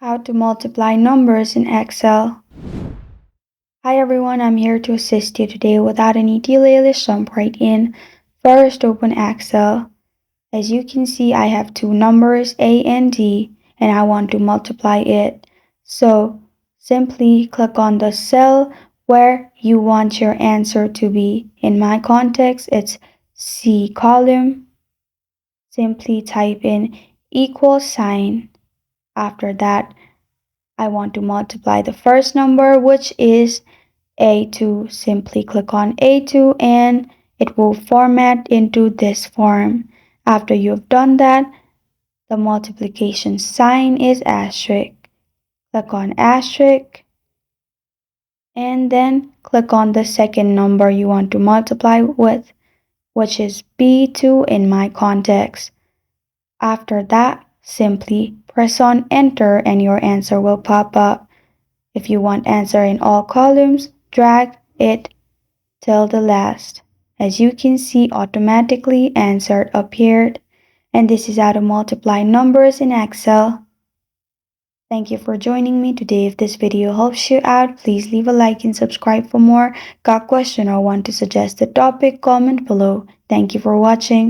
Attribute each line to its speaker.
Speaker 1: How to multiply numbers in Excel. Hi everyone, I'm here to assist you today. Without any delay, let's jump right in. First, open Excel. As you can see, I have two numbers, A and D, and I want to multiply it. So, simply click on the cell where you want your answer to be. In my context, it's C column. Simply type in equal sign. After that, I want to multiply the first number, which is A2. Simply click on A2 and it will format into this form. After you've done that, the multiplication sign is asterisk. Click on asterisk and then click on the second number you want to multiply with, which is B2 in my context. After that, simply press on enter and your answer will pop up. If you want answer in all columns, drag it till the last. As you can see, automatically answer appeared. And this is how to multiply numbers in Excel. Thank you for joining me today. If this video helps you out, please leave a like and subscribe for more. Got a question or want to suggest a topic? Comment below. Thank you for watching.